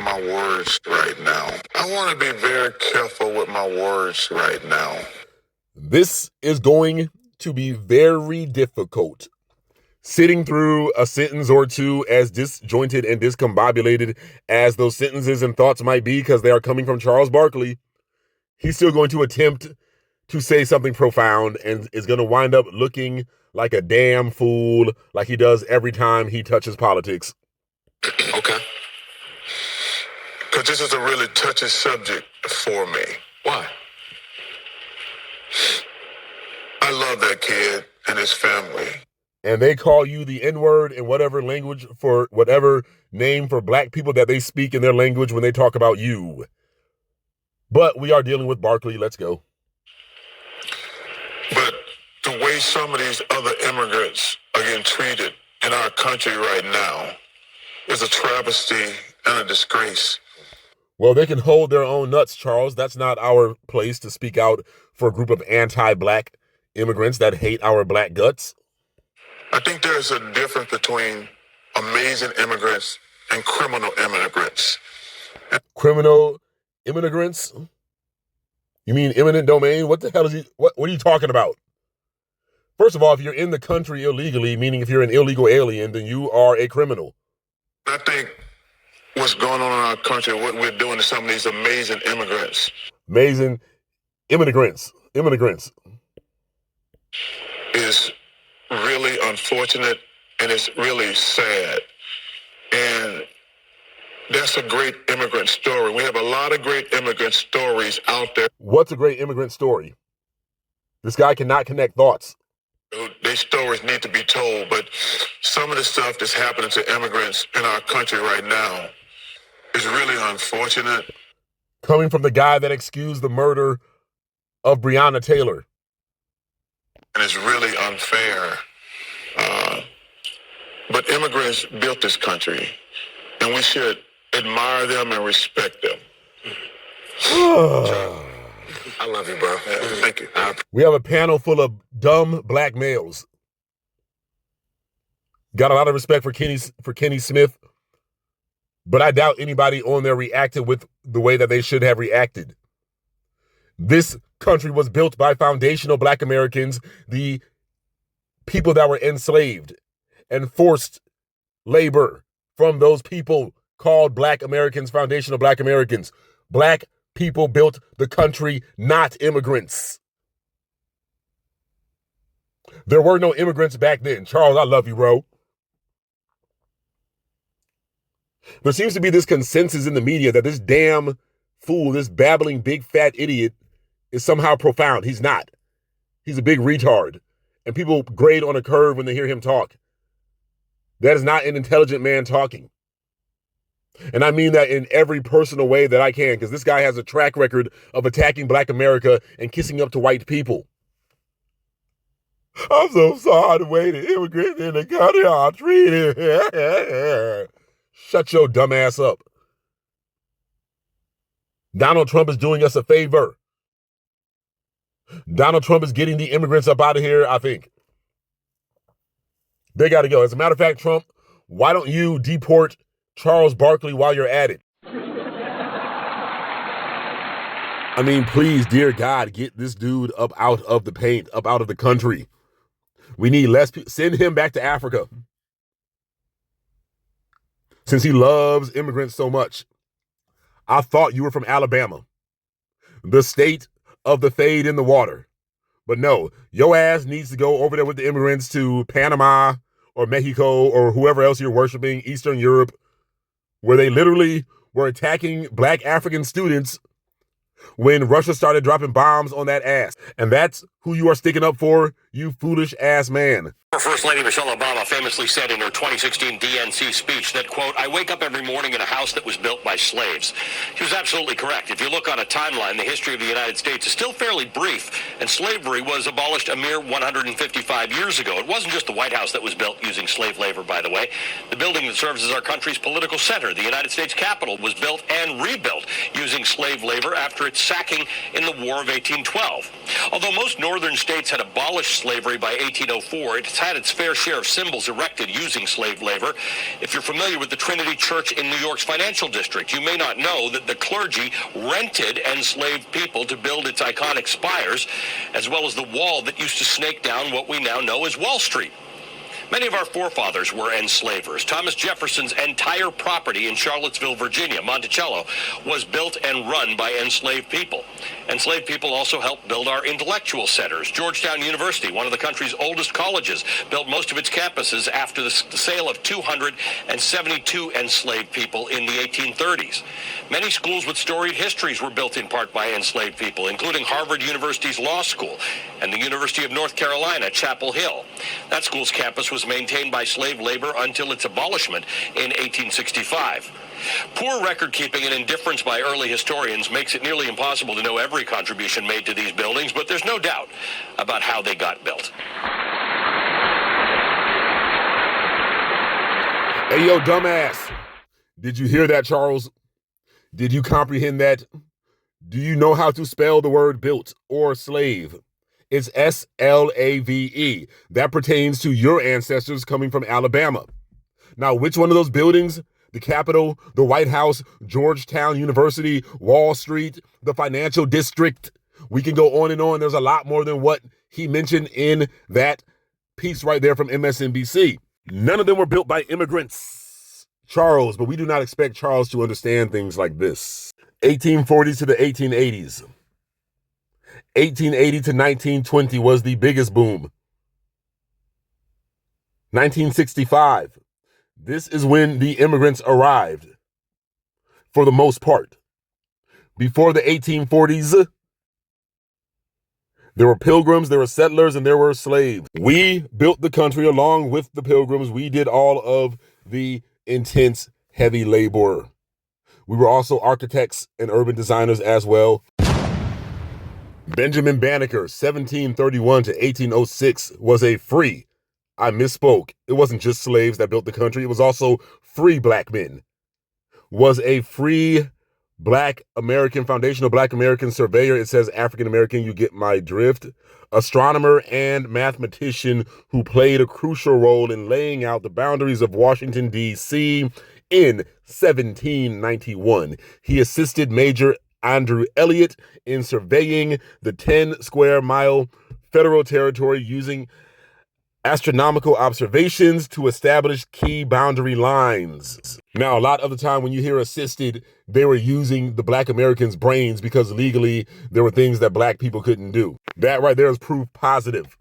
my words right now. I want to be very careful with my words right now. This is going to be very difficult. Sitting through a sentence or two, as disjointed and discombobulated as those sentences and thoughts might be, because they are coming from Charles Barkley, he's still going to attempt to say something profound and is going to wind up looking like a damn fool, like he does every time he touches politics. Okay. Because this is a really touchy subject for me. Why? I love that kid and his family. And they call you the N-word in whatever language for whatever name for black people that they speak in their language when they talk about you. But we are dealing with Barkley. Let's go. But the way some of these other immigrants are getting treated in our country right now is a travesty and a disgrace. Well, they can hold their own nuts, Charles. That's not our place to speak out for a group of anti-black immigrants that hate our black guts. I think there's a difference between amazing immigrants and criminal immigrants. Criminal immigrants? You mean eminent domain? What the hell is he? What are you talking about? First of all, if you're in the country illegally, meaning if you're an illegal alien, then you are a criminal. I think what's going on in our country, what we're doing to some of these amazing immigrants. Amazing immigrants. Is really unfortunate, and it's really sad. And that's a great immigrant story. We have a lot of great immigrant stories out there. What's a great immigrant story? This guy cannot connect thoughts. These stories need to be told, but some of the stuff that's happening to immigrants in our country right now is really unfortunate. Coming from the guy that excused the murder of Breonna Taylor. And it's really unfair. But immigrants built this country, and we should admire them and respect them. I love you, bro. Thank you. We have a panel full of dumb black males. Got a lot of respect for Kenny Smith, but I doubt anybody on there reacted with the way that they should have reacted. This country was built by foundational black Americans, the people that were enslaved and forced labor from those people called black Americans, foundational black Americans. Black people built the country, not immigrants. There were no immigrants back then. Charles, I love you, bro. There seems to be this consensus in the media that this damn fool, this babbling big fat idiot is somehow profound. He's not. He's a big retard. And people grade on a curve when they hear him talk. That is not an intelligent man talking. And I mean that in every personal way that I can, because this guy has a track record of attacking black America and kissing up to white people. I'm so sorry the way the immigrants in the country are treated. Shut your dumb ass up. Donald Trump is doing us a favor. Donald Trump is getting the immigrants up out of here, I think. They got to go. As a matter of fact, Trump, why don't you deport Charles Barkley while you're at it? I mean, please, dear God, get this dude up out of the paint, up out of the country. We need less people. Send him back to Africa. Since he loves immigrants so much. I thought you were from Alabama, the state of the fade in the water. But no, your ass needs to go over there with the immigrants to Panama or Mexico or whoever else you're worshiping, Eastern Europe, where they literally were attacking black African students when Russia started dropping bombs on that ass. And that's who you are sticking up for, you foolish ass man. First Lady Michelle Obama famously said in her 2016 DNC speech that, quote, "I wake up every morning in a house that was built by slaves." She was absolutely correct. If you look on a timeline, the history of the United States is still fairly brief, and slavery was abolished a mere 155 years ago. It wasn't just the White House that was built using slave labor, by the way. The building that serves as our country's political center, the United States Capitol, was built and rebuilt using slave labor after its sacking in the War of 1812. Although most northern states had abolished slavery by 1804, it's had its fair share of symbols erected using slave labor. If you're familiar with the Trinity Church in New York's financial district, you may not know that the clergy rented enslaved people to build its iconic spires, as well as the wall that used to snake down what we now know as Wall Street. Many of our forefathers were enslavers. Thomas Jefferson's entire property in Charlottesville, Virginia, Monticello, was built and run by enslaved people. Enslaved people also helped build our intellectual centers. Georgetown University, one of the country's oldest colleges, built most of its campuses after the sale of 272 enslaved people in the 1830s. Many schools with storied histories were built in part by enslaved people, including Harvard University's Law School and the University of North Carolina, Chapel Hill. That school's campus was maintained by slave labor until its abolishment in 1865. Poor record keeping and indifference by early historians makes it nearly impossible to know every contribution made to these buildings, but there's no doubt about how they got built. Hey, yo, dumbass. Did you hear that, Charles? Did you comprehend that? Do you know how to spell the word built or slave? It's S-L-A-V-E. That pertains to your ancestors coming from Alabama. Now, which one of those buildings? The Capitol, the White House, Georgetown University, Wall Street, the financial district. We can go on and on. There's a lot more than what he mentioned in that piece right there from MSNBC. None of them were built by immigrants, Charles, but we do not expect Charles to understand things like this. 1840s to the 1880s. 1880 to 1920 was the biggest boom. 1965. This is when the immigrants arrived, for the most part. Before the 1840s, there were pilgrims, there were settlers, and there were slaves. We built the country along with the pilgrims. We did all of the intense, heavy labor. We were also architects and urban designers as well. Benjamin Banneker, 1731 to 1806, was a free. I misspoke. It wasn't just slaves that built the country. It was also free black men. Was a free black American, foundational black American surveyor. It says African American, you get my drift. Astronomer and mathematician who played a crucial role in laying out the boundaries of Washington, D.C. in 1791. He assisted Major Andrew Elliott in surveying the 10 square mile federal territory using astronomical observations to establish key boundary lines. Now, a lot of the time when you hear assisted, they were using the black Americans' brains because legally there were things that black people couldn't do. That right there is proof positive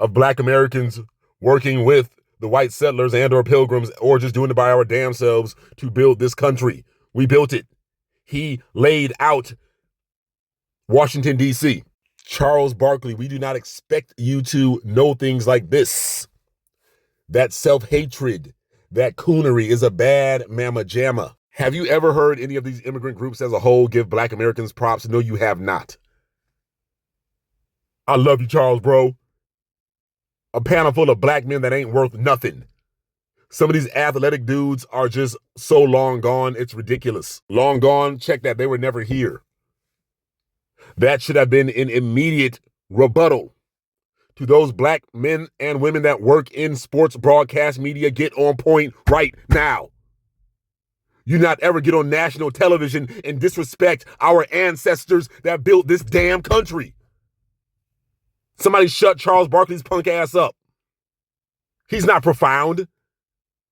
of black Americans working with the white settlers and or pilgrims or just doing it by our damn selves to build this country. We built it. He laid out Washington, D.C. Charles Barkley, we do not expect you to know things like this. That self-hatred, that coonery is a bad mamma jamma. Have you ever heard any of these immigrant groups as a whole give black Americans props? No, you have not. I love you, Charles, bro. A panel full of black men that ain't worth nothing. Some of these athletic dudes are just so long gone, it's ridiculous. Long gone, check that, they were never here. That should have been an immediate rebuttal to those black men and women that work in sports broadcast media. Get on point right now. You not ever get on national television and disrespect our ancestors that built this damn country. Somebody shut Charles Barkley's punk ass up. He's not profound.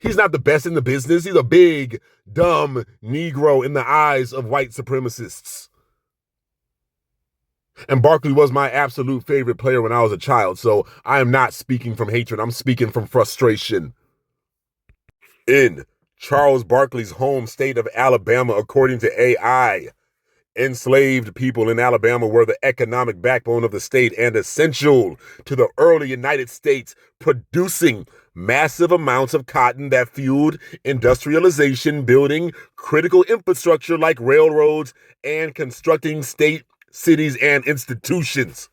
He's not the best in the business. He's a big, dumb Negro in the eyes of white supremacists. And Barkley was my absolute favorite player when I was a child, so I am not speaking from hatred. I'm speaking from frustration. In Charles Barkley's home state of Alabama, according to AI, enslaved people in Alabama were the economic backbone of the state and essential to the early United States, producing massive amounts of cotton that fueled industrialization, building critical infrastructure like railroads, and constructing state, cities, and institutions.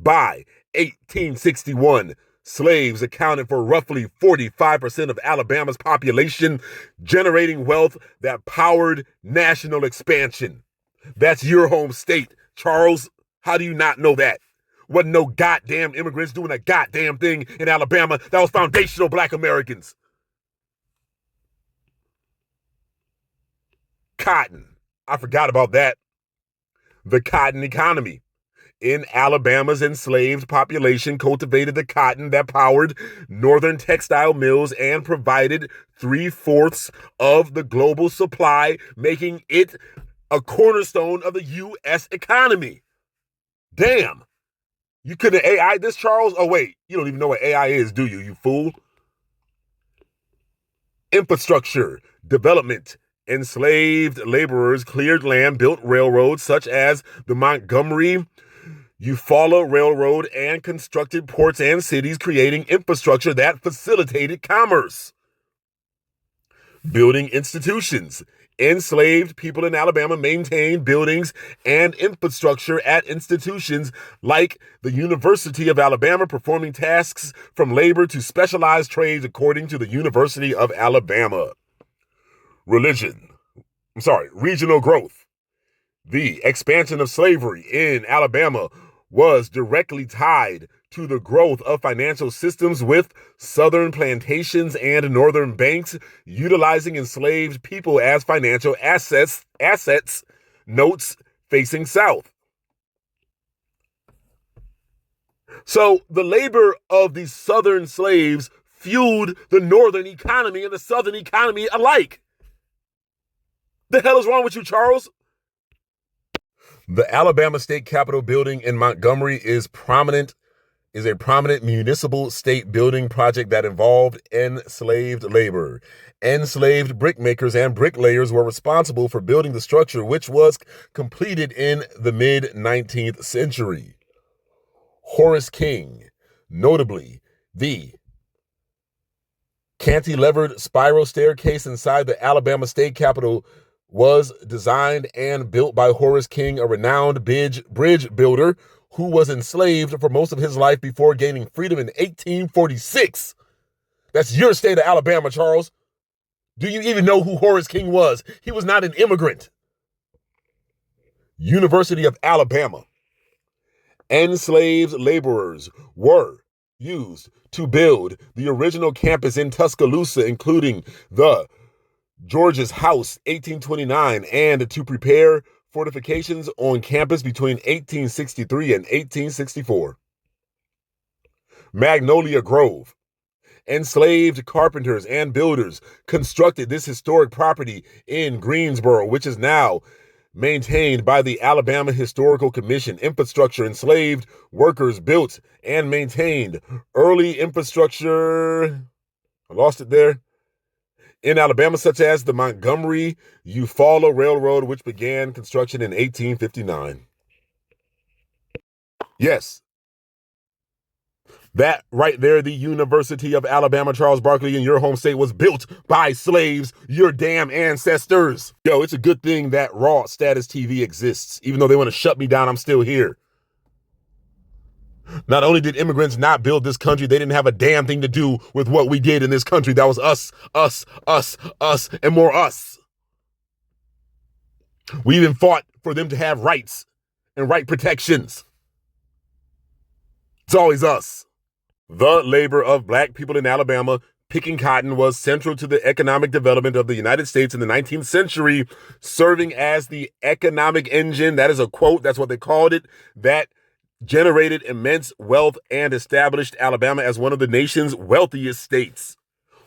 By 1861, slaves accounted for roughly 45% of Alabama's population, generating wealth that powered national expansion. That's your home state, Charles. How do you not know that? Wasn't no goddamn immigrants doing a goddamn thing in Alabama. That was foundational black Americans. Cotton. I forgot about that. The cotton economy. In Alabama's enslaved population cultivated the cotton that powered northern textile mills and provided 3/4 of the global supply, making it a cornerstone of the U.S. economy. Damn. You couldn't AI this, Charles? Oh, wait. You don't even know what AI is, do you, you fool? Infrastructure, development. Enslaved laborers cleared land, built railroads such as the Montgomery Eufaula Railroad, and constructed ports and cities, creating infrastructure that facilitated commerce. Building institutions. Enslaved people in Alabama maintained buildings and infrastructure at institutions like the University of Alabama, performing tasks from labor to specialized trades according to the University of Alabama. Regional growth. The expansion of slavery in Alabama was directly tied to the growth of financial systems, with southern plantations and northern banks utilizing enslaved people as financial assets, notes facing south. So the labor of these southern slaves fueled the northern economy and the southern economy alike. The hell is wrong with you, Charles? The Alabama State Capitol building in Montgomery is a prominent municipal state building project that involved enslaved labor. Enslaved brickmakers and bricklayers were responsible for building the structure, which was completed in the mid-19th century. Horace King, notably, the cantilevered spiral staircase inside the Alabama State Capitol was designed and built by Horace King, a renowned bridge builder who was enslaved for most of his life before gaining freedom in 1846. That's your state of Alabama, Charles. Do you even know who Horace King was? He was not an immigrant. University of Alabama. Enslaved laborers were used to build the original campus in Tuscaloosa, including the George's House, 1829, and to prepare fortifications on campus between 1863 and 1864. Magnolia Grove. Enslaved carpenters and builders constructed this historic property in Greensboro, which is now maintained by the Alabama Historical Commission. Infrastructure. Enslaved workers built and maintained early infrastructure. I lost it there. In Alabama, such as the Montgomery Eufaula Railroad, which began construction in 1859. Yes, that right there, the University of Alabama, Charles Barkley, in your home state, was built by slaves, your damn ancestors. Yo, it's a good thing that Raw Status TV exists. Even though they want to shut me down, I'm still here. Not only did immigrants not build this country, they didn't have a damn thing to do with what we did in this country. That was us, and more us. We even fought for them to have rights and right protections. It's always us. The labor of black people in Alabama picking cotton was central to the economic development of the United States in the 19th century, serving as the economic engine. That is a quote. That's what they called it. That generated immense wealth and established Alabama as one of the nation's wealthiest states.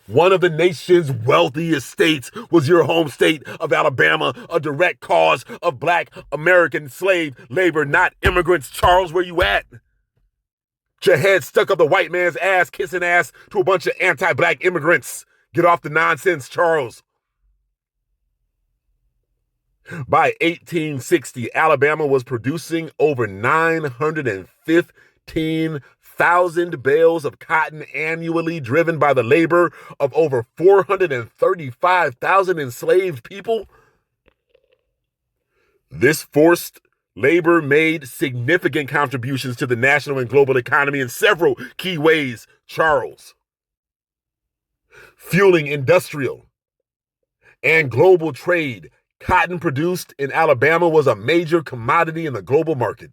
One of the nation's wealthiest states was your home state of Alabama, a direct cause of black American slave labor, not immigrants. Charles, where you at? Your head stuck up the white man's ass, kissing ass to a bunch of anti-black immigrants. Get off the nonsense, Charles. By 1860, Alabama was producing over 915,000 bales of cotton annually, driven by the labor of over 435,000 enslaved people. This forced labor made significant contributions to the national and global economy in several key ways, Charles. Fueling industrial and global trade, cotton produced in Alabama was a major commodity in the global market.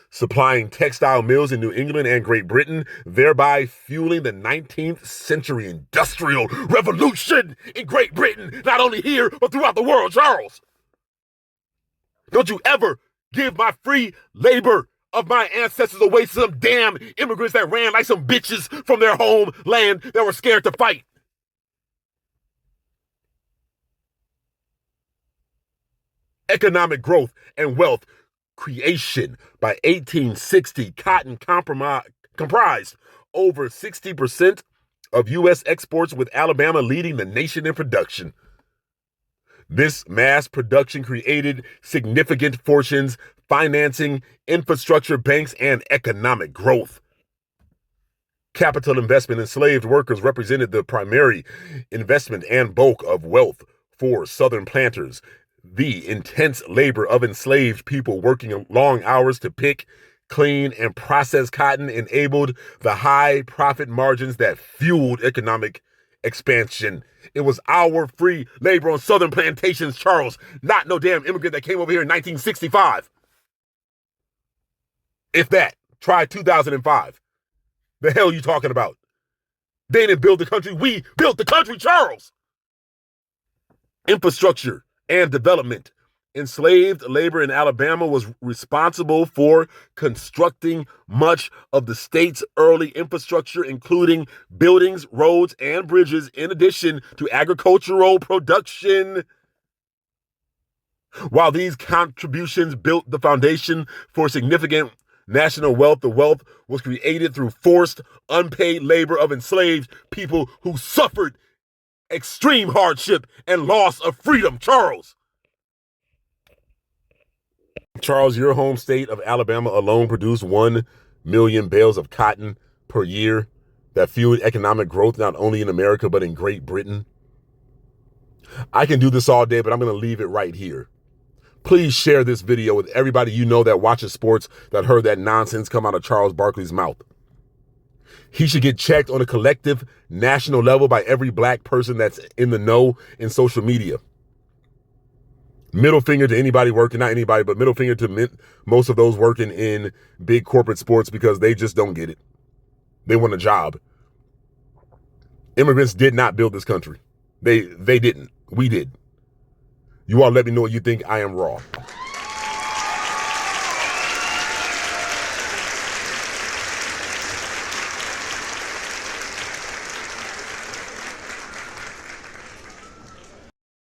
supplying textile mills in New England and Great Britain, thereby fueling the 19th century industrial revolution in Great Britain, not only here, but throughout the world, Charles. Don't you ever give my free labor of my ancestors away to some damn immigrants that ran like some bitches from their homeland that were scared to fight. Economic growth and wealth creation. By 1860, cotton comprised over 60% of U.S. exports, with Alabama leading the nation in production. This mass production created significant fortunes, financing, infrastructure, banks, and economic growth. Capital investment in enslaved workers represented the primary investment and bulk of wealth for Southern planters. The intense labor of enslaved people working long hours to pick, clean, and process cotton enabled the high profit margins that fueled economic expansion. It was our free labor on Southern plantations, Charles, not no damn immigrant that came over here in 1965. If that, try 2005. The hell you talking about? They didn't build the country. We built the country, Charles. Infrastructure and development. Enslaved labor in Alabama was responsible for constructing much of the state's early infrastructure, including buildings, roads, and bridges, in addition to agricultural production. While these contributions built the foundation for significant national wealth, the wealth was created through forced, unpaid labor of enslaved people who suffered extreme hardship and loss of freedom, Charles. Charles, your home state of Alabama alone produced 1 million bales of cotton per year that fueled economic growth not only in America, but in Great Britain. I can do this all day, but I'm going to leave it right here. Please share this video with everybody you know that watches sports that heard that nonsense come out of Charles Barkley's mouth. He should get checked on a collective national level by every black person that's in the know in social media. Middle finger to anybody working, not anybody, but middle finger to most of those working in big corporate sports, because they just don't get it. They want a job. Immigrants did not build this country. They didn't. We did. You all let me know what you think. I am raw.